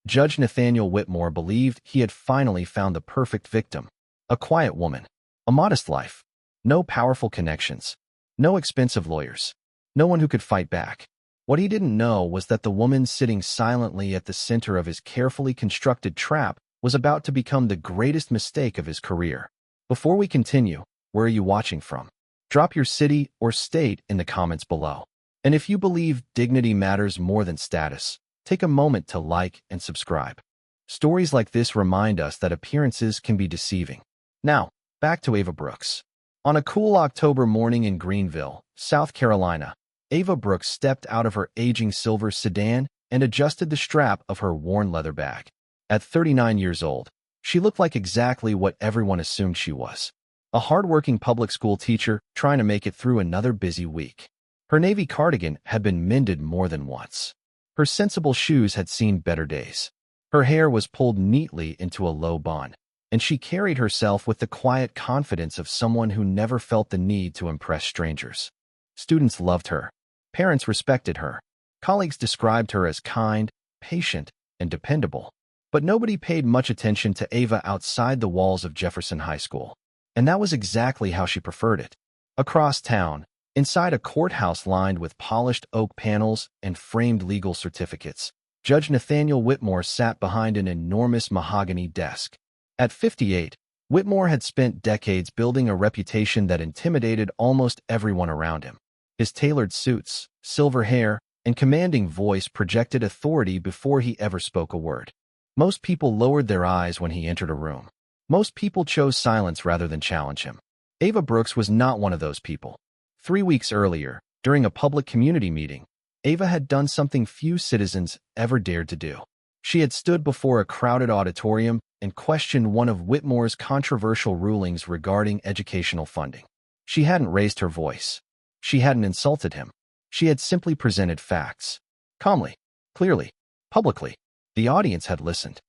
Judge Nathaniel Whitmore believed he had finally found the perfect victim. A quiet woman. A modest life. No powerful connections. No expensive lawyers. No one who could fight back. What he didn't know was that the woman sitting silently at the center of his carefully constructed trap was about to become the greatest mistake of his career. Before we continue, where are you watching from? Drop your city or state in the comments below. And if you believe dignity matters more than status, take a moment to like and subscribe. Stories like this remind us that appearances can be deceiving. Now, back to Ava Brooks. On a cool October morning in Greenville, South Carolina, Ava Brooks stepped out of her aging silver sedan and adjusted the strap of her worn leather bag. At 39 years old, she looked like exactly what everyone assumed she was. A hardworking public school teacher trying to make it through another busy week. Her navy cardigan had been mended more than once. Her sensible shoes had seen better days. Her hair was pulled neatly into a low bun, and she carried herself with the quiet confidence of someone who never felt the need to impress strangers. Students loved her. Parents respected her. Colleagues described her as kind, patient, and dependable. But nobody paid much attention to Ava outside the walls of Jefferson High School. And that was exactly how she preferred it. Across town, inside a courthouse lined with polished oak panels and framed legal certificates, Judge Nathaniel Whitmore sat behind an enormous mahogany desk. At 58, Whitmore had spent decades building a reputation that intimidated almost everyone around him. His tailored suits, silver hair, and commanding voice projected authority before he ever spoke a word. Most people lowered their eyes when he entered a room. Most people chose silence rather than challenge him. Ava Brooks was not one of those people. 3 weeks earlier, during a public community meeting, Ava had done something few citizens ever dared to do. She had stood before a crowded auditorium and questioned one of Whitmore's controversial rulings regarding educational funding. She hadn't raised her voice. She hadn't insulted him. She had simply presented facts. Calmly, clearly, publicly. The audience had listened.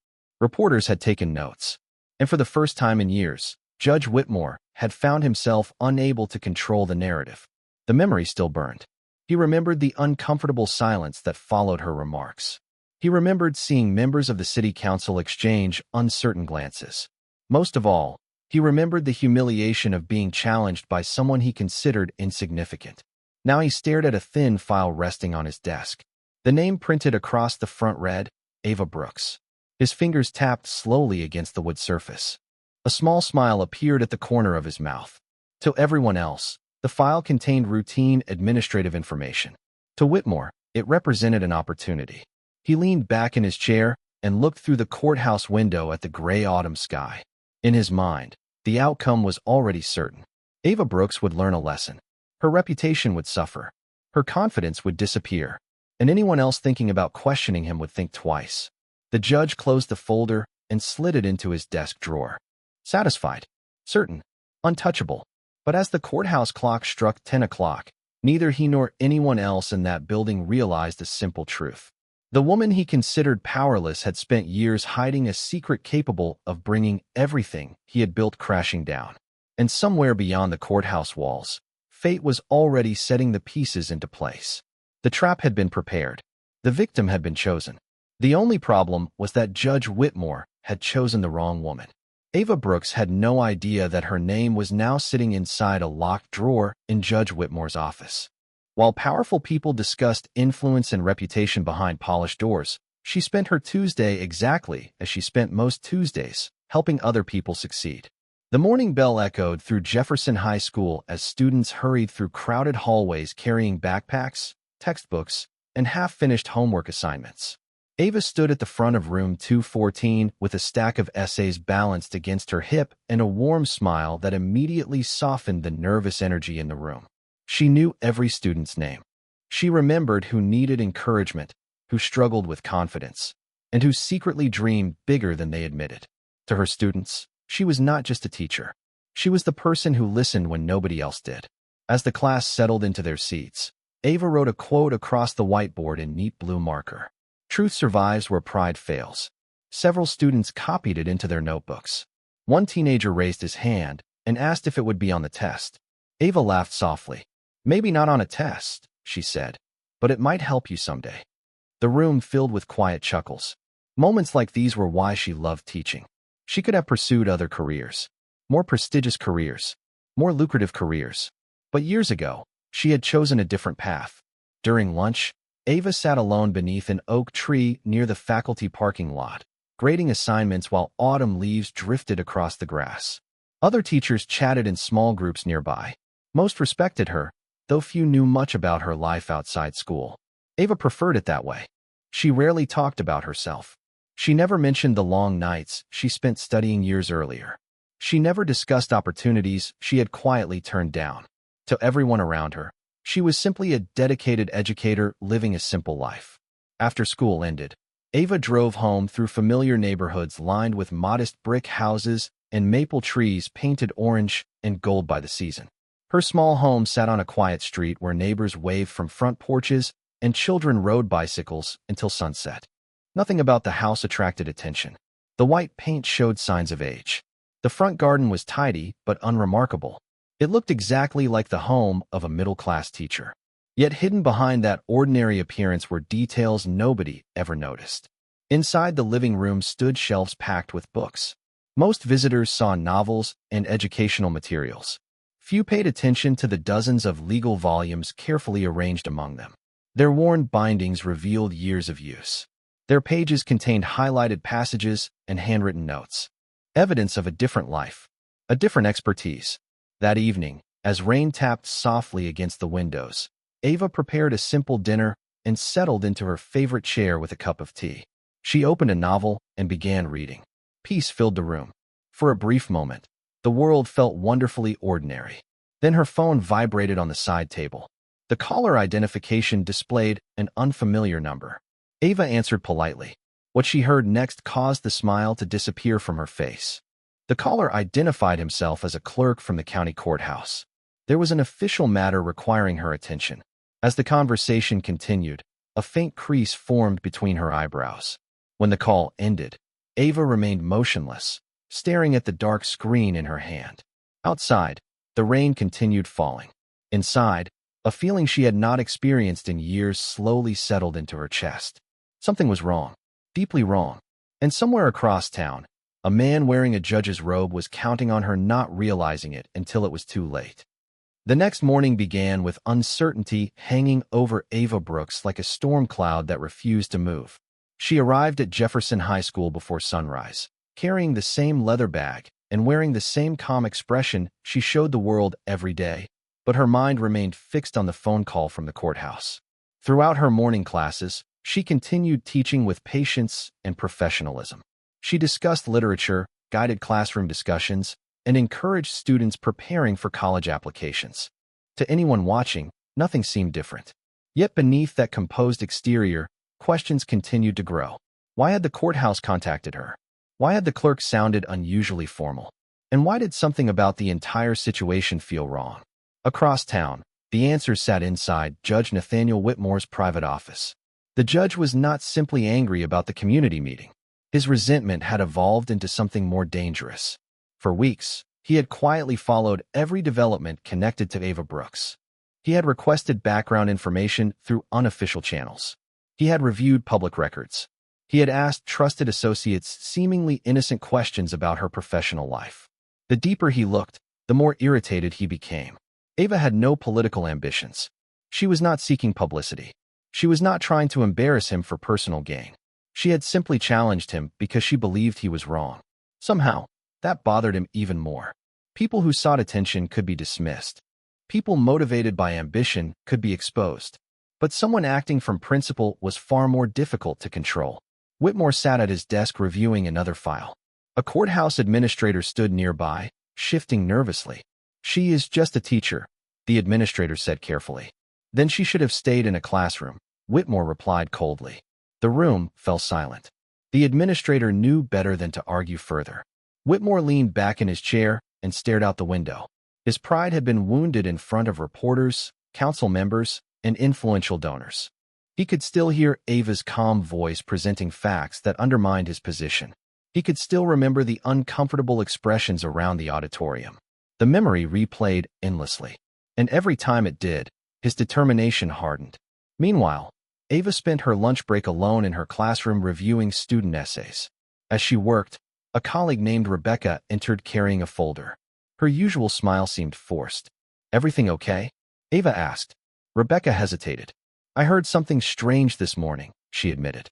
Reporters had taken notes. And for the first time in years, Judge Whitmore had found himself unable to control the narrative. The memory still burned. He remembered the uncomfortable silence that followed her remarks. He remembered seeing members of the city council exchange uncertain glances. Most of all, he remembered the humiliation of being challenged by someone he considered insignificant. Now he stared at a thin file resting on his desk. The name printed across the front read, Ava Brooks. His fingers tapped slowly against the wood surface. A small smile appeared at the corner of his mouth. To everyone else, the file contained routine administrative information. To Whitmore, it represented an opportunity. He leaned back in his chair and looked through the courthouse window at the gray autumn sky. In his mind, the outcome was already certain. Ava Brooks would learn a lesson. Her reputation would suffer. Her confidence would disappear. And anyone else thinking about questioning him would think twice. The judge closed the folder and slid it into his desk drawer. Satisfied, certain, untouchable. But as the courthouse clock struck 10 o'clock, neither he nor anyone else in that building realized a simple truth. The woman he considered powerless had spent years hiding a secret capable of bringing everything he had built crashing down. And somewhere beyond the courthouse walls, fate was already setting the pieces into place. The trap had been prepared. The victim had been chosen. The only problem was that Judge Whitmore had chosen the wrong woman. Ava Brooks had no idea that her name was now sitting inside a locked drawer in Judge Whitmore's office. While powerful people discussed influence and reputation behind polished doors, she spent her Tuesday exactly as she spent most Tuesdays, helping other people succeed. The morning bell echoed through Jefferson High School as students hurried through crowded hallways carrying backpacks, textbooks, and half-finished homework assignments. Ava stood at the front of room 214 with a stack of essays balanced against her hip and a warm smile that immediately softened the nervous energy in the room. She knew every student's name. She remembered who needed encouragement, who struggled with confidence, and who secretly dreamed bigger than they admitted. To her students, she was not just a teacher. She was the person who listened when nobody else did. As the class settled into their seats, Ava wrote a quote across the whiteboard in neat blue marker. Truth survives where pride fails. Several students copied it into their notebooks. One teenager raised his hand and asked if it would be on the test. Ava laughed softly. Maybe not on a test, she said, but it might help you someday. The room filled with quiet chuckles. Moments like these were why she loved teaching. She could have pursued other careers, more prestigious careers, more lucrative careers. But years ago, she had chosen a different path. During lunch, Ava sat alone beneath an oak tree near the faculty parking lot, grading assignments while autumn leaves drifted across the grass. Other teachers chatted in small groups nearby. Most respected her, though few knew much about her life outside school. Ava preferred it that way. She rarely talked about herself. She never mentioned the long nights she spent studying years earlier. She never discussed opportunities she had quietly turned down. To everyone around her, she was simply a dedicated educator living a simple life. After school ended, Ava drove home through familiar neighborhoods lined with modest brick houses and maple trees painted orange and gold by the season. Her small home sat on a quiet street where neighbors waved from front porches and children rode bicycles until sunset. Nothing about the house attracted attention. The white paint showed signs of age. The front garden was tidy but unremarkable. It looked exactly like the home of a middle-class teacher. Yet hidden behind that ordinary appearance were details nobody ever noticed. Inside the living room stood shelves packed with books. Most visitors saw novels and educational materials. Few paid attention to the dozens of legal volumes carefully arranged among them. Their worn bindings revealed years of use. Their pages contained highlighted passages and handwritten notes. Evidence of a different life, a different expertise. That evening, as rain tapped softly against the windows, Ava prepared a simple dinner and settled into her favorite chair with a cup of tea. She opened a novel and began reading. Peace filled the room. For a brief moment, the world felt wonderfully ordinary. Then her phone vibrated on the side table. The caller identification displayed an unfamiliar number. Ava answered politely. What she heard next caused the smile to disappear from her face. The caller identified himself as a clerk from the county courthouse. There was an official matter requiring her attention. As the conversation continued, a faint crease formed between her eyebrows. When the call ended, Ava remained motionless, staring at the dark screen in her hand. Outside, the rain continued falling. Inside, a feeling she had not experienced in years slowly settled into her chest. Something was wrong, deeply wrong. And somewhere across town, a man wearing a judge's robe was counting on her, not realizing it until it was too late. The next morning began with uncertainty hanging over Ava Brooks like a storm cloud that refused to move. She arrived at Jefferson High School before sunrise, carrying the same leather bag and wearing the same calm expression she showed the world every day, but her mind remained fixed on the phone call from the courthouse. Throughout her morning classes, she continued teaching with patience and professionalism. She discussed literature, guided classroom discussions, and encouraged students preparing for college applications. To anyone watching, nothing seemed different. Yet beneath that composed exterior, questions continued to grow. Why had the courthouse contacted her? Why had the clerk sounded unusually formal? And why did something about the entire situation feel wrong? Across town, the answers sat inside Judge Nathaniel Whitmore's private office. The judge was not simply angry about the community meeting. His resentment had evolved into something more dangerous. For weeks, he had quietly followed every development connected to Ava Brooks. He had requested background information through unofficial channels. He had reviewed public records. He had asked trusted associates seemingly innocent questions about her professional life. The deeper he looked, the more irritated he became. Ava had no political ambitions. She was not seeking publicity. She was not trying to embarrass him for personal gain. She had simply challenged him because she believed he was wrong. Somehow, that bothered him even more. People who sought attention could be dismissed. People motivated by ambition could be exposed. But someone acting from principle was far more difficult to control. Whitmore sat at his desk reviewing another file. A courthouse administrator stood nearby, shifting nervously. "She is just a teacher," the administrator said carefully. "Then she should have stayed in a classroom," Whitmore replied coldly. The room fell silent. The administrator knew better than to argue further. Whitmore leaned back in his chair and stared out the window. His pride had been wounded in front of reporters, council members, and influential donors. He could still hear Ava's calm voice presenting facts that undermined his position. He could still remember the uncomfortable expressions around the auditorium. The memory replayed endlessly, and every time it did, his determination hardened. Meanwhile, Ava spent her lunch break alone in her classroom reviewing student essays. As she worked, a colleague named Rebecca entered carrying a folder. Her usual smile seemed forced. "Everything okay?" Ava asked. Rebecca hesitated. "I heard something strange this morning," she admitted.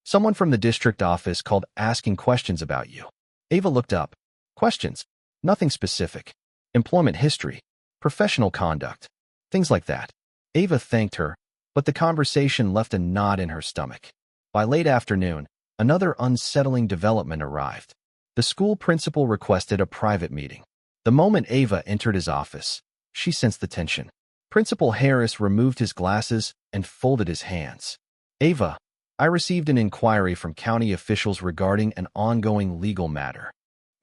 "Someone from the district office called asking questions about you." Ava looked up. "Questions? Nothing specific. Employment history, professional conduct, things like that." Ava thanked her, but the conversation left a knot in her stomach. By late afternoon, another unsettling development arrived. The school principal requested a private meeting. The moment Ava entered his office, she sensed the tension. Principal Harris removed his glasses and folded his hands. "Ava, I received an inquiry from county officials regarding an ongoing legal matter."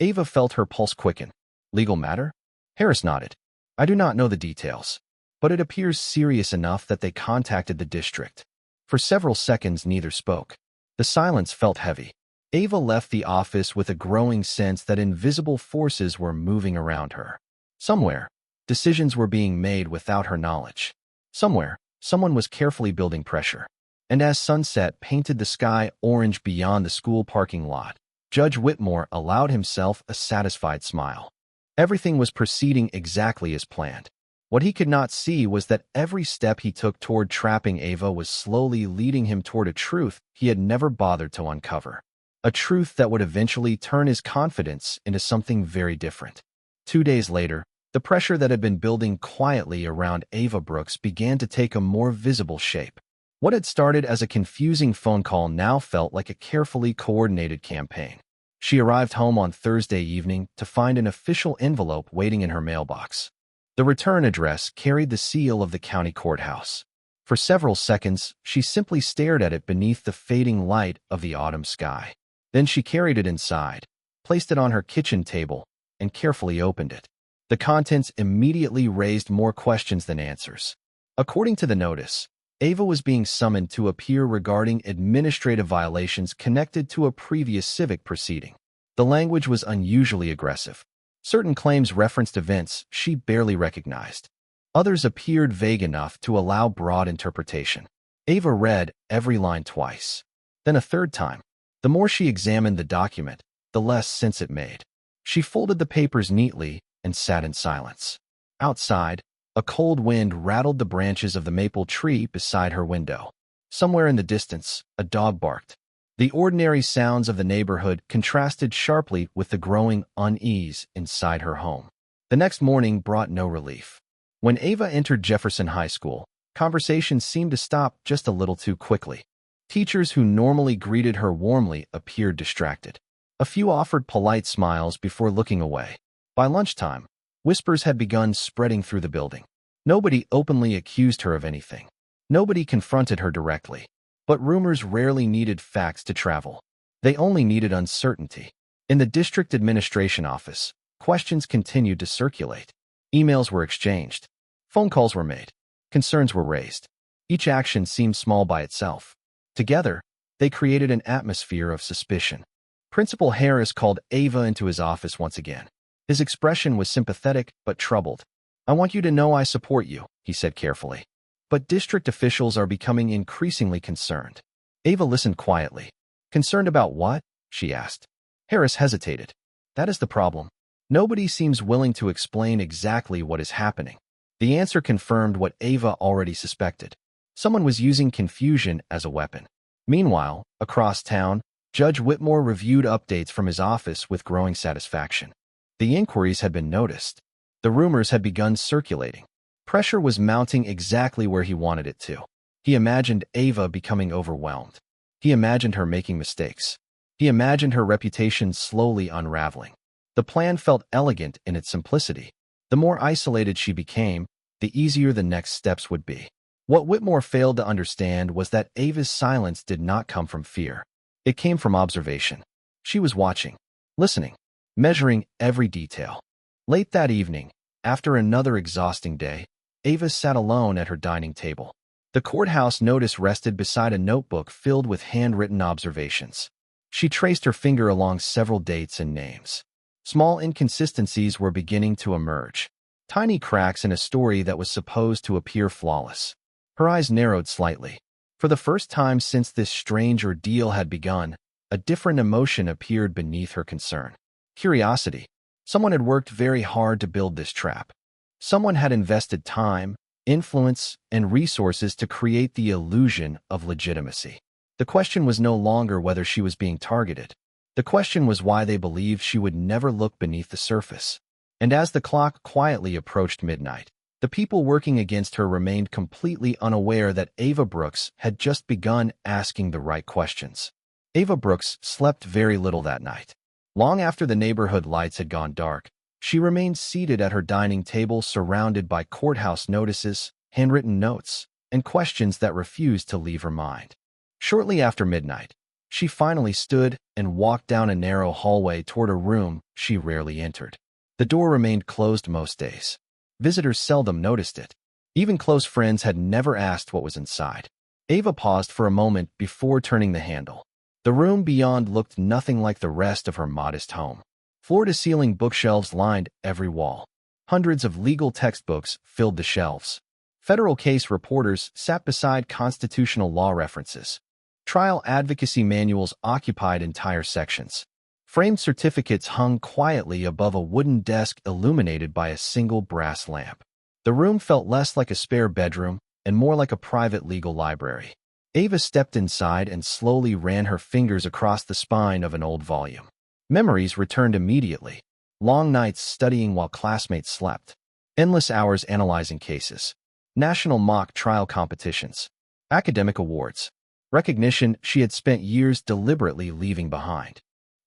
Ava felt her pulse quicken. "Legal matter?" Harris nodded. "I do not know the details, but it appears serious enough that they contacted the district." For several seconds, neither spoke. The silence felt heavy. Ava left the office with a growing sense that invisible forces were moving around her. Somewhere, decisions were being made without her knowledge. Somewhere, someone was carefully building pressure. And as sunset painted the sky orange beyond the school parking lot, Judge Whitmore allowed himself a satisfied smile. Everything was proceeding exactly as planned. What he could not see was that every step he took toward trapping Ava was slowly leading him toward a truth he had never bothered to uncover. A truth that would eventually turn his confidence into something very different. 2 days later, the pressure that had been building quietly around Ava Brooks began to take a more visible shape. What had started as a confusing phone call now felt like a carefully coordinated campaign. She arrived home on Thursday evening to find an official envelope waiting in her mailbox. The return address carried the seal of the county courthouse. For several seconds, she simply stared at it beneath the fading light of the autumn sky. Then she carried it inside, placed it on her kitchen table, and carefully opened it. The contents immediately raised more questions than answers. According to the notice, Ava was being summoned to appear regarding administrative violations connected to a previous civic proceeding. The language was unusually aggressive. Certain claims referenced events she barely recognized. Others appeared vague enough to allow broad interpretation. Ava read every line twice, then a third time. The more she examined the document, the less sense it made. She folded the papers neatly and sat in silence. Outside, a cold wind rattled the branches of the maple tree beside her window. Somewhere in the distance, a dog barked. The ordinary sounds of the neighborhood contrasted sharply with the growing unease inside her home. The next morning brought no relief. When Ava entered Jefferson High School, conversations seemed to stop just a little too quickly. Teachers who normally greeted her warmly appeared distracted. A few offered polite smiles before looking away. By lunchtime, whispers had begun spreading through the building. Nobody openly accused her of anything. Nobody confronted her directly. But rumors rarely needed facts to travel. They only needed uncertainty. In the district administration office, questions continued to circulate. Emails were exchanged. Phone calls were made. Concerns were raised. Each action seemed small by itself. Together, they created an atmosphere of suspicion. Principal Harris called Ava into his office once again. His expression was sympathetic but troubled. "I want you to know I support you," he said carefully. "But district officials are becoming increasingly concerned." Ava listened quietly. "Concerned about what?" she asked. Harris hesitated. "That is the problem. Nobody seems willing to explain exactly what is happening." The answer confirmed what Ava already suspected. Someone was using confusion as a weapon. Meanwhile, across town, Judge Whitmore reviewed updates from his office with growing satisfaction. The inquiries had been noticed. The rumors had begun circulating. Pressure was mounting exactly where he wanted it to. He imagined Ava becoming overwhelmed. He imagined her making mistakes. He imagined her reputation slowly unraveling. The plan felt elegant in its simplicity. The more isolated she became, the easier the next steps would be. What Whitmore failed to understand was that Ava's silence did not come from fear. It came from observation. She was watching, listening, measuring every detail. Late that evening, after another exhausting day, Ava sat alone at her dining table. The courthouse notice rested beside a notebook filled with handwritten observations. She traced her finger along several dates and names. Small inconsistencies were beginning to emerge. Tiny cracks in a story that was supposed to appear flawless. Her eyes narrowed slightly. For the first time since this strange ordeal had begun, a different emotion appeared beneath her concern. Curiosity. Someone had worked very hard to build this trap. Someone had invested time, influence, and resources to create the illusion of legitimacy. The question was no longer whether she was being targeted. The question was why they believed she would never look beneath the surface. And as the clock quietly approached midnight, the people working against her remained completely unaware that Ava Brooks had just begun asking the right questions. Ava Brooks slept very little that night. Long after the neighborhood lights had gone dark, she remained seated at her dining table surrounded by courthouse notices, handwritten notes, and questions that refused to leave her mind. Shortly after midnight, she finally stood and walked down a narrow hallway toward a room she rarely entered. The door remained closed most days. Visitors seldom noticed it. Even close friends had never asked what was inside. Ava paused for a moment before turning the handle. The room beyond looked nothing like the rest of her modest home. Floor-to-ceiling bookshelves lined every wall. Hundreds of legal textbooks filled the shelves. Federal case reporters sat beside constitutional law references. Trial advocacy manuals occupied entire sections. Framed certificates hung quietly above a wooden desk illuminated by a single brass lamp. The room felt less like a spare bedroom and more like a private legal library. Ava stepped inside and slowly ran her fingers across the spine of an old volume. Memories returned immediately. Long nights studying while classmates slept. Endless hours analyzing cases. National mock trial competitions. Academic awards. Recognition she had spent years deliberately leaving behind.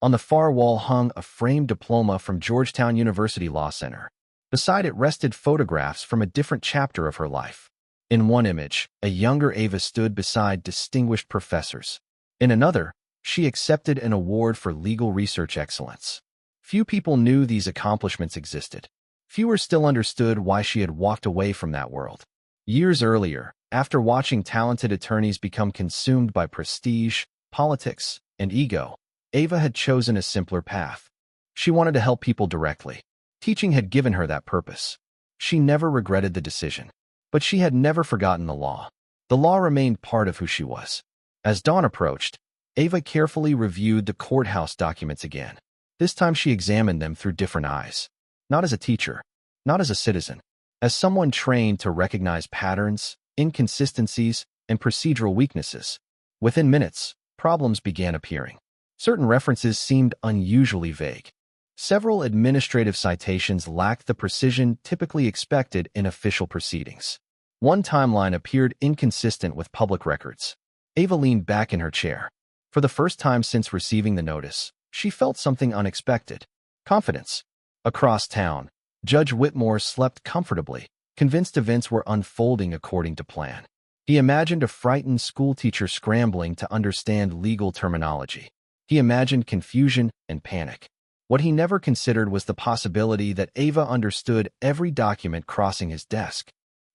On the far wall hung a framed diploma from Georgetown University Law Center. Beside it rested photographs from a different chapter of her life. In one image, a younger Ava stood beside distinguished professors. In another, she accepted an award for legal research excellence. Few people knew these accomplishments existed. Fewer still understood why she had walked away from that world. Years earlier, after watching talented attorneys become consumed by prestige, politics, and ego, Ava had chosen a simpler path. She wanted to help people directly. Teaching had given her that purpose. She never regretted the decision. But she had never forgotten the law. The law remained part of who she was. As dawn approached, Ava carefully reviewed the courthouse documents again. This time she examined them through different eyes. Not as a teacher, not as a citizen, as someone trained to recognize patterns, inconsistencies, and procedural weaknesses. Within minutes, problems began appearing. Certain references seemed unusually vague. Several administrative citations lacked the precision typically expected in official proceedings. One timeline appeared inconsistent with public records. Ava leaned back in her chair. For the first time since receiving the notice, she felt something unexpected. Confidence. Across town, Judge Whitmore slept comfortably, convinced events were unfolding according to plan. He imagined a frightened schoolteacher scrambling to understand legal terminology. He imagined confusion and panic. What he never considered was the possibility that Ava understood every document crossing his desk.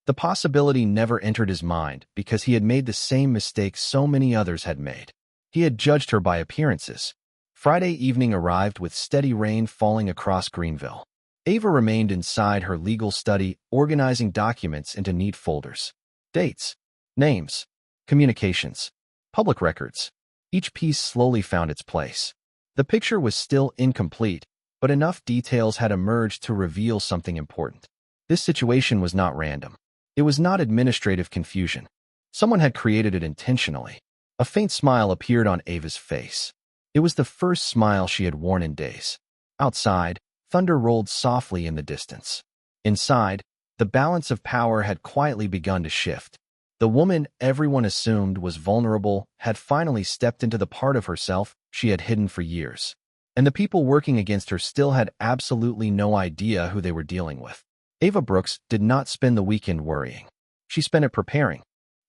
The possibility never entered his mind because he had made the same mistake so many others had made. He had judged her by appearances. Friday evening arrived with steady rain falling across Greenville. Ava remained inside her legal study, organizing documents into neat folders. Dates, names, communications, public records. Each piece slowly found its place. The picture was still incomplete, but enough details had emerged to reveal something important. This situation was not random. It was not administrative confusion. Someone had created it intentionally. A faint smile appeared on Ava's face. It was the first smile she had worn in days. Outside, thunder rolled softly in the distance. Inside, the balance of power had quietly begun to shift. The woman everyone assumed was vulnerable had finally stepped into the part of herself she had hidden for years. And the people working against her still had absolutely no idea who they were dealing with. Ava Brooks did not spend the weekend worrying. She spent it preparing.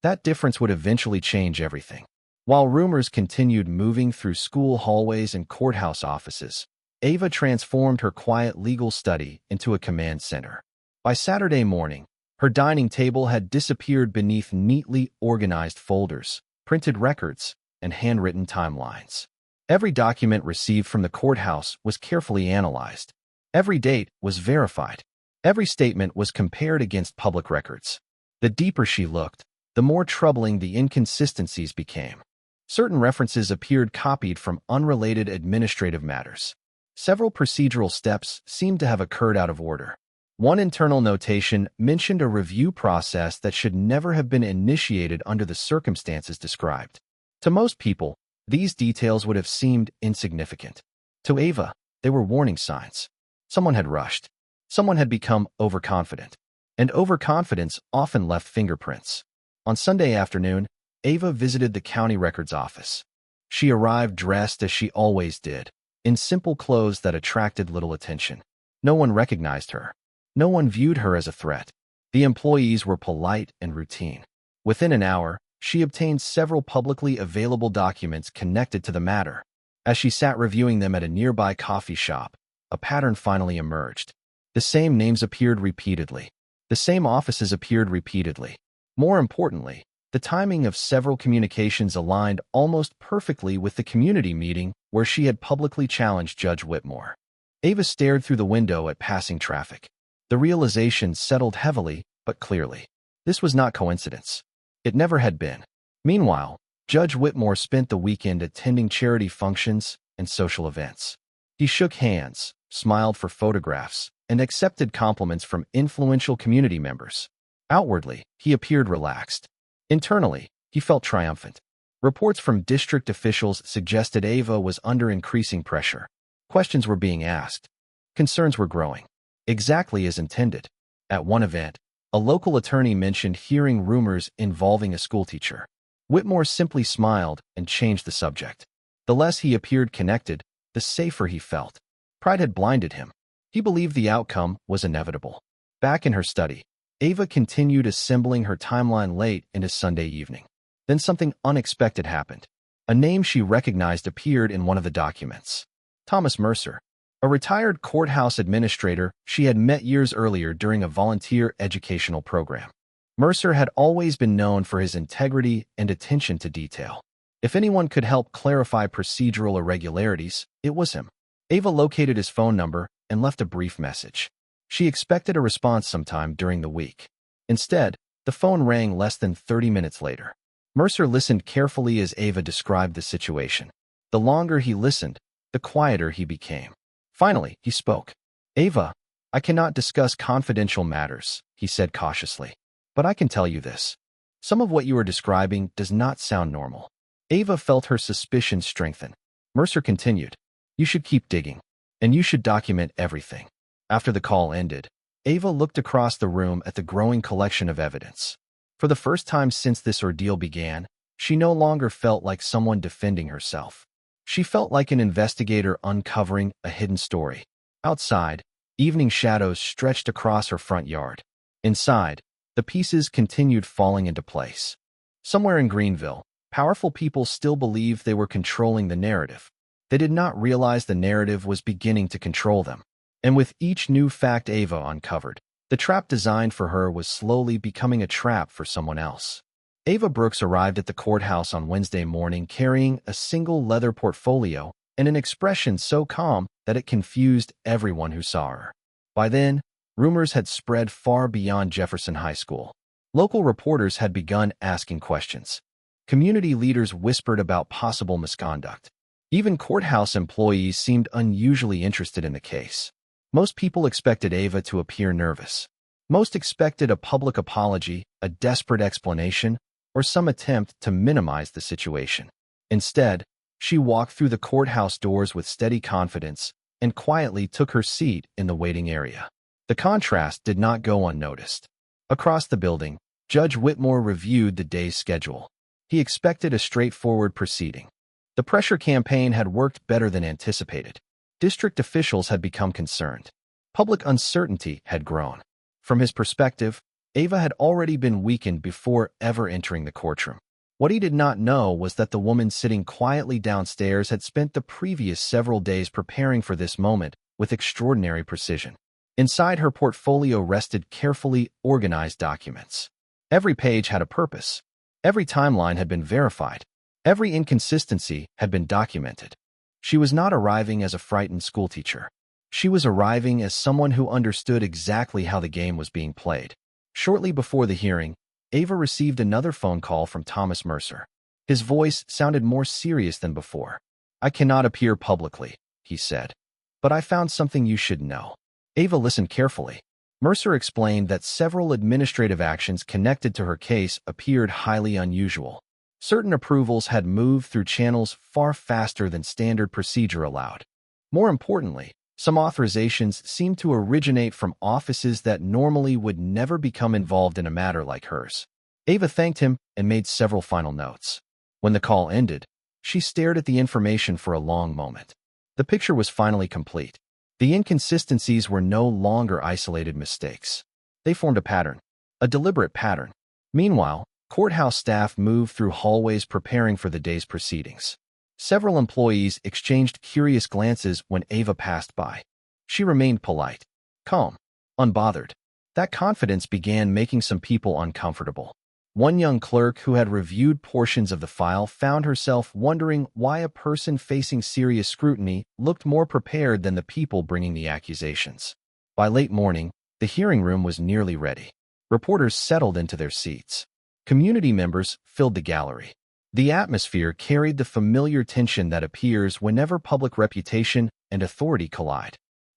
That difference would eventually change everything. While rumors continued moving through school hallways and courthouse offices, Ava transformed her quiet legal study into a command center. By Saturday morning, her dining table had disappeared beneath neatly organized folders, printed records, and handwritten timelines. Every document received from the courthouse was carefully analyzed. Every date was verified. Every statement was compared against public records. The deeper she looked, the more troubling the inconsistencies became. Certain references appeared copied from unrelated administrative matters. Several procedural steps seemed to have occurred out of order. One internal notation mentioned a review process that should never have been initiated under the circumstances described. To most people, these details would have seemed insignificant. To Ava, they were warning signs. Someone had rushed. Someone had become overconfident. And overconfidence often left fingerprints. On Sunday afternoon, Ava visited the county records office. She arrived dressed as she always did, in simple clothes that attracted little attention. No one recognized her. No one viewed her as a threat. The employees were polite and routine. Within an hour, she obtained several publicly available documents connected to the matter. As she sat reviewing them at a nearby coffee shop, a pattern finally emerged. The same names appeared repeatedly. The same offices appeared repeatedly. More importantly, the timing of several communications aligned almost perfectly with the community meeting where she had publicly challenged Judge Whitmore. Ava stared through the window at passing traffic. The realization settled heavily but clearly. This was not coincidence. It never had been. Meanwhile, Judge Whitmore spent the weekend attending charity functions and social events. He shook hands, smiled for photographs, and accepted compliments from influential community members. Outwardly, he appeared relaxed. Internally, he felt triumphant. Reports from district officials suggested Ava was under increasing pressure. Questions were being asked. Concerns were growing. Exactly as intended. At one event, a local attorney mentioned hearing rumors involving a schoolteacher. Whitmore simply smiled and changed the subject. The less he appeared connected, the safer he felt. Pride had blinded him. He believed the outcome was inevitable. Back in her study, Ava continued assembling her timeline late into Sunday evening. Then something unexpected happened. A name she recognized appeared in one of the documents. Thomas Mercer, a retired courthouse administrator she had met years earlier during a volunteer educational program. Mercer had always been known for his integrity and attention to detail. If anyone could help clarify procedural irregularities, it was him. Ava located his phone number and left a brief message. She expected a response sometime during the week. Instead, the phone rang less than 30 minutes later. Mercer listened carefully as Ava described the situation. The longer he listened, the quieter he became. Finally, he spoke. "Ava, I cannot discuss confidential matters," he said cautiously. "But I can tell you this. Some of what you are describing does not sound normal." Ava felt her suspicions strengthen. Mercer continued, "You should keep digging, and you should document everything." After the call ended, Ava looked across the room at the growing collection of evidence. For the first time since this ordeal began, she no longer felt like someone defending herself. She felt like an investigator uncovering a hidden story. Outside, evening shadows stretched across her front yard. Inside, the pieces continued falling into place. Somewhere in Greenville, powerful people still believed they were controlling the narrative. They did not realize the narrative was beginning to control them. And with each new fact Ava uncovered, the trap designed for her was slowly becoming a trap for someone else. Ava Brooks arrived at the courthouse on Wednesday morning carrying a single leather portfolio and an expression so calm that it confused everyone who saw her. By then, rumors had spread far beyond Jefferson High School. Local reporters had begun asking questions. Community leaders whispered about possible misconduct. Even courthouse employees seemed unusually interested in the case. Most people expected Ava to appear nervous. Most expected a public apology, a desperate explanation, or some attempt to minimize the situation. Instead, she walked through the courthouse doors with steady confidence and quietly took her seat in the waiting area. The contrast did not go unnoticed. Across the building, Judge Whitmore reviewed the day's schedule. He expected a straightforward proceeding. The pressure campaign had worked better than anticipated. District officials had become concerned. Public uncertainty had grown. From his perspective, Ava had already been weakened before ever entering the courtroom. What he did not know was that the woman sitting quietly downstairs had spent the previous several days preparing for this moment with extraordinary precision. Inside her portfolio rested carefully organized documents. Every page had a purpose. Every timeline had been verified. Every inconsistency had been documented. She was not arriving as a frightened schoolteacher. She was arriving as someone who understood exactly how the game was being played. Shortly before the hearing, Ava received another phone call from Thomas Mercer. His voice sounded more serious than before. "I cannot appear publicly," he said. "But I found something you should know." Ava listened carefully. Mercer explained that several administrative actions connected to her case appeared highly unusual. Certain approvals had moved through channels far faster than standard procedure allowed. More importantly, some authorizations seemed to originate from offices that normally would never become involved in a matter like hers. Ava thanked him and made several final notes. When the call ended, she stared at the information for a long moment. The picture was finally complete. The inconsistencies were no longer isolated mistakes. They formed a pattern, a deliberate pattern. Meanwhile, courthouse staff moved through hallways preparing for the day's proceedings. Several employees exchanged curious glances when Ava passed by. She remained polite, calm, unbothered. That confidence began making some people uncomfortable. One young clerk who had reviewed portions of the file found herself wondering why a person facing serious scrutiny looked more prepared than the people bringing the accusations. By late morning, the hearing room was nearly ready. Reporters settled into their seats. Community members filled the gallery. The atmosphere carried the familiar tension that appears whenever public reputation and authority collide.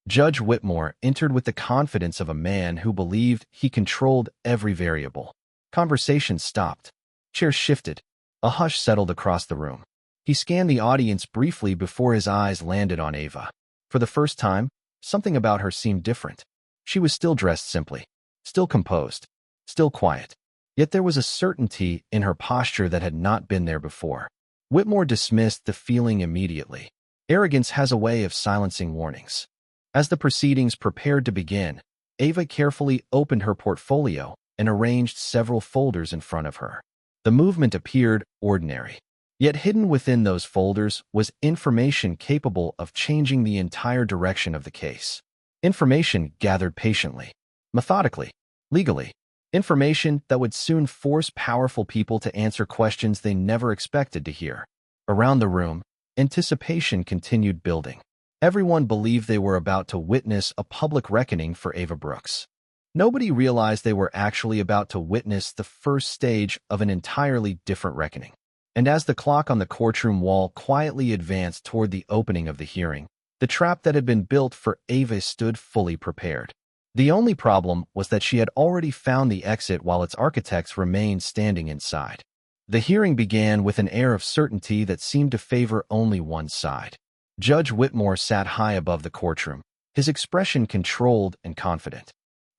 Judge Whitmore entered with the confidence of a man who believed he controlled every variable. Conversation stopped. Chairs shifted. A hush settled across the room. He scanned the audience briefly before his eyes landed on Ava. For the first time, something about her seemed different. She was still dressed simply, still composed, still quiet. Yet there was a certainty in her posture that had not been there before. Whitmore dismissed the feeling immediately. Arrogance has a way of silencing warnings. As the proceedings prepared to begin, Ava carefully opened her portfolio and arranged several folders in front of her. The movement appeared ordinary. Yet hidden within those folders was information capable of changing the entire direction of the case. Information gathered patiently, methodically, legally. Information that would soon force powerful people to answer questions they never expected to hear. Around the room, anticipation continued building. Everyone believed they were about to witness a public reckoning for Ava Brooks. Nobody realized they were actually about to witness the first stage of an entirely different reckoning. And as the clock on the courtroom wall quietly advanced toward the opening of the hearing, the trap that had been built for Ava stood fully prepared. The only problem was that she had already found the exit while its architects remained standing inside. The hearing began with an air of certainty that seemed to favor only one side. Judge Whitmore sat high above the courtroom, his expression controlled and confident.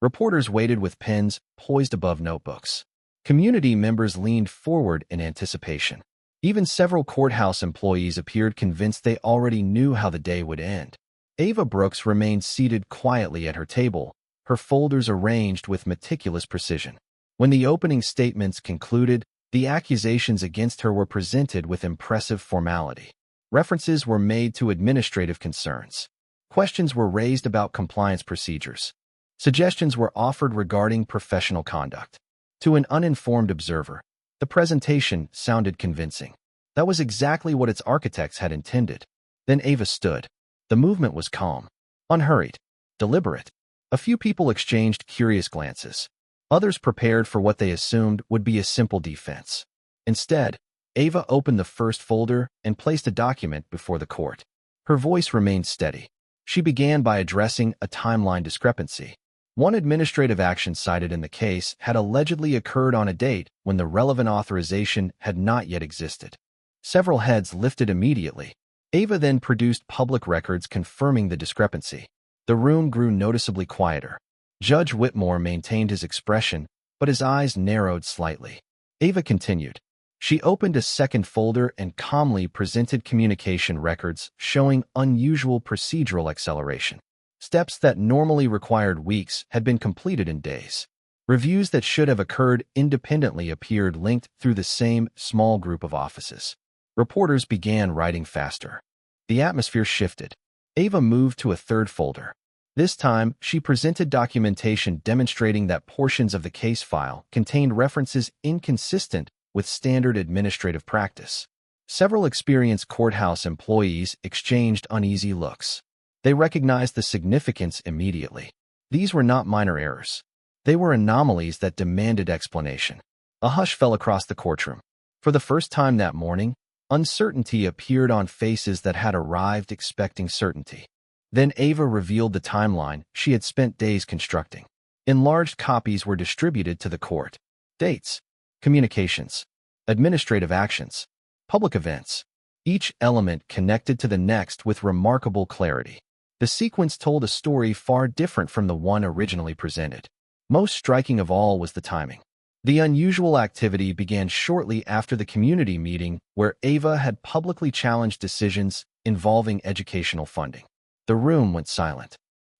Reporters waited with pens poised above notebooks. Community members leaned forward in anticipation. Even several courthouse employees appeared convinced they already knew how the day would end. Ava Brooks remained seated quietly at her table, her folders arranged with meticulous precision. When the opening statements concluded, the accusations against her were presented with impressive formality. References were made to administrative concerns. Questions were raised about compliance procedures. Suggestions were offered regarding professional conduct. To an uninformed observer, the presentation sounded convincing. That was exactly what its architects had intended. Then Ava stood. The movement was calm, unhurried, deliberate. A few people exchanged curious glances. Others prepared for what they assumed would be a simple defense. Instead, Ava opened the first folder and placed a document before the court. Her voice remained steady. She began by addressing a timeline discrepancy. One administrative action cited in the case had allegedly occurred on a date when the relevant authorization had not yet existed. Several heads lifted immediately. Ava then produced public records confirming the discrepancy. The room grew noticeably quieter. Judge Whitmore maintained his expression, but his eyes narrowed slightly. Ava continued. She opened a second folder and calmly presented communication records showing unusual procedural acceleration. Steps that normally required weeks had been completed in days. Reviews that should have occurred independently appeared linked through the same small group of offices. Reporters began writing faster. The atmosphere shifted. Ava moved to a third folder. This time, she presented documentation demonstrating that portions of the case file contained references inconsistent with standard administrative practice. Several experienced courthouse employees exchanged uneasy looks. They recognized the significance immediately. These were not minor errors. They were anomalies that demanded explanation. A hush fell across the courtroom. For the first time that morning, uncertainty appeared on faces that had arrived expecting certainty. Then Ava revealed the timeline she had spent days constructing. Enlarged copies were distributed to the court. Dates, communications, administrative actions, public events. Each element connected to the next with remarkable clarity. The sequence told a story far different from the one originally presented. Most striking of all was the timing. The unusual activity began shortly after the community meeting where Ava had publicly challenged decisions involving educational funding. The room went silent.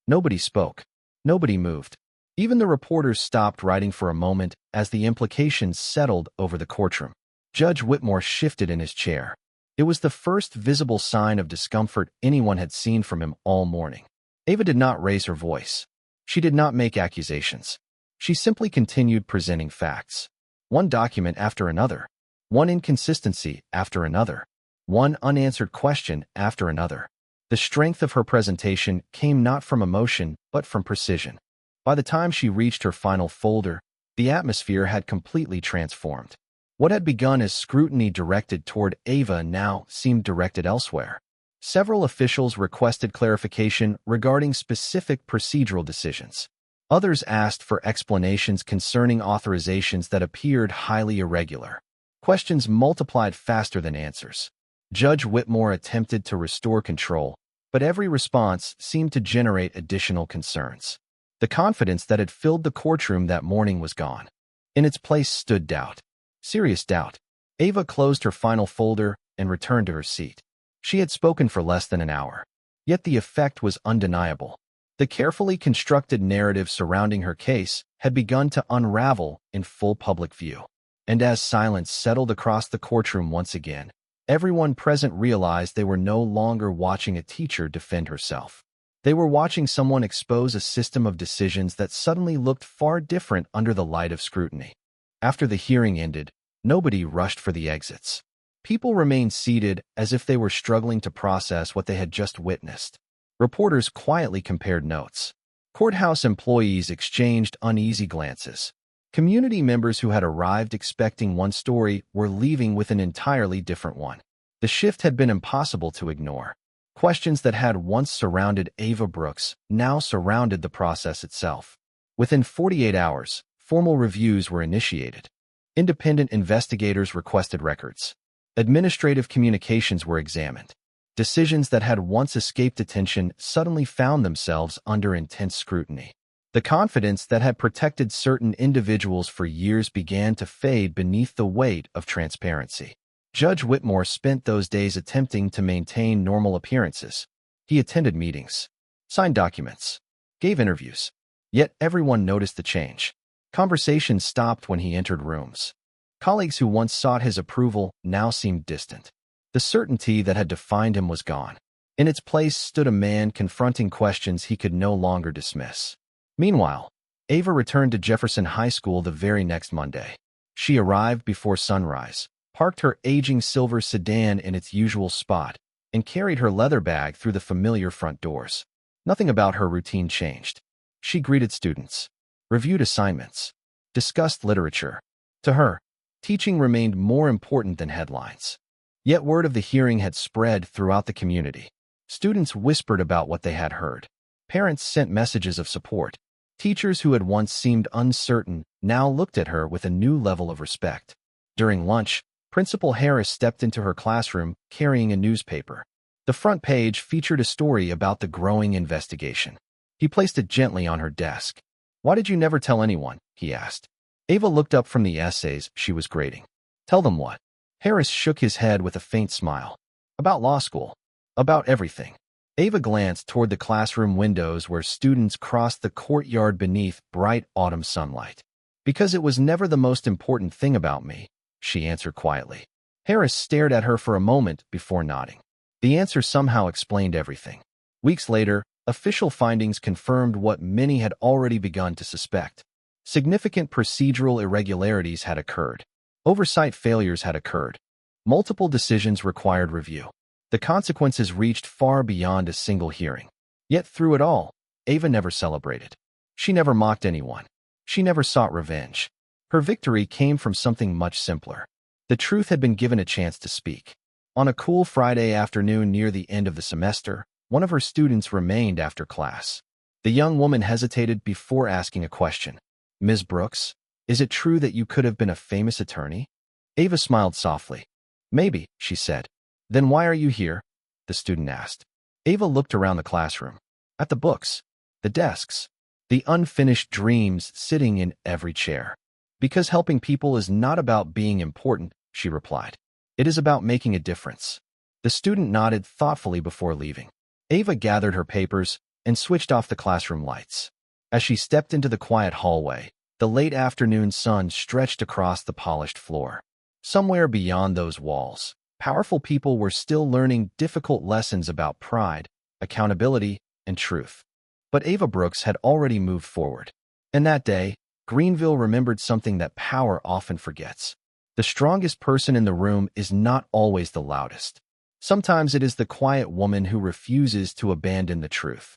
Nobody spoke. Nobody moved. Even the reporters stopped writing for a moment as the implications settled over the courtroom. Judge Whitmore shifted in his chair. It was the first visible sign of discomfort anyone had seen from him all morning. Ava did not raise her voice. She did not make accusations. She simply continued presenting facts. One document after another. One inconsistency after another. One unanswered question after another. The strength of her presentation came not from emotion, but from precision. By the time she reached her final folder, the atmosphere had completely transformed. What had begun as scrutiny directed toward Ava now seemed directed elsewhere. Several officials requested clarification regarding specific procedural decisions. Others asked for explanations concerning authorizations that appeared highly irregular. Questions multiplied faster than answers. Judge Whitmore attempted to restore control, but every response seemed to generate additional concerns. The confidence that had filled the courtroom that morning was gone. In its place stood doubt. Serious doubt. Ava closed her final folder and returned to her seat. She had spoken for less than an hour. Yet the effect was undeniable. The carefully constructed narrative surrounding her case had begun to unravel in full public view. And as silence settled across the courtroom once again, everyone present realized they were no longer watching a teacher defend herself. They were watching someone expose a system of decisions that suddenly looked far different under the light of scrutiny. After the hearing ended, nobody rushed for the exits. People remained seated as if they were struggling to process what they had just witnessed. Reporters quietly compared notes. Courthouse employees exchanged uneasy glances. Community members who had arrived expecting one story were leaving with an entirely different one. The shift had been impossible to ignore. Questions that had once surrounded Ava Brooks now surrounded the process itself. Within 48 hours, formal reviews were initiated. Independent investigators requested records. Administrative communications were examined. Decisions that had once escaped attention suddenly found themselves under intense scrutiny. The confidence that had protected certain individuals for years began to fade beneath the weight of transparency. Judge Whitmore spent those days attempting to maintain normal appearances. He attended meetings, signed documents, gave interviews. Yet everyone noticed the change. Conversations stopped when he entered rooms. Colleagues who once sought his approval now seemed distant. The certainty that had defined him was gone. In its place stood a man confronting questions he could no longer dismiss. Meanwhile, Ava returned to Jefferson High School the very next Monday. She arrived before sunrise, parked her aging silver sedan in its usual spot, and carried her leather bag through the familiar front doors. Nothing about her routine changed. She greeted students, reviewed assignments, discussed literature. To her, teaching remained more important than headlines. Yet word of the hearing had spread throughout the community. Students whispered about what they had heard. Parents sent messages of support. Teachers who had once seemed uncertain now looked at her with a new level of respect. During lunch, Principal Harris stepped into her classroom carrying a newspaper. The front page featured a story about the growing investigation. He placed it gently on her desk. "Why did you never tell anyone?" he asked. Ava looked up from the essays she was grading. "Tell them what?" Harris shook his head with a faint smile. "About law school. About everything." Ava glanced toward the classroom windows where students crossed the courtyard beneath bright autumn sunlight. "Because it was never the most important thing about me," she answered quietly. Harris stared at her for a moment before nodding. The answer somehow explained everything. Weeks later, official findings confirmed what many had already begun to suspect. Significant procedural irregularities had occurred. Oversight failures had occurred. Multiple decisions required review. The consequences reached far beyond a single hearing. Yet through it all, Ava never celebrated. She never mocked anyone. She never sought revenge. Her victory came from something much simpler. The truth had been given a chance to speak. On a cool Friday afternoon near the end of the semester, one of her students remained after class. The young woman hesitated before asking a question. "Ms. Brooks, is it true that you could have been a famous attorney?" Ava smiled softly. "Maybe," she said. "Then why are you here?" the student asked. Ava looked around the classroom. At the books, the desks, the unfinished dreams sitting in every chair. "Because helping people is not about being important," she replied. "It is about making a difference." The student nodded thoughtfully before leaving. Ava gathered her papers and switched off the classroom lights. As she stepped into the quiet hallway, the late afternoon sun stretched across the polished floor. Somewhere beyond those walls, powerful people were still learning difficult lessons about pride, accountability, and truth. But Ava Brooks had already moved forward. And that day, Greenville remembered something that power often forgets. The strongest person in the room is not always the loudest. Sometimes it is the quiet woman who refuses to abandon the truth.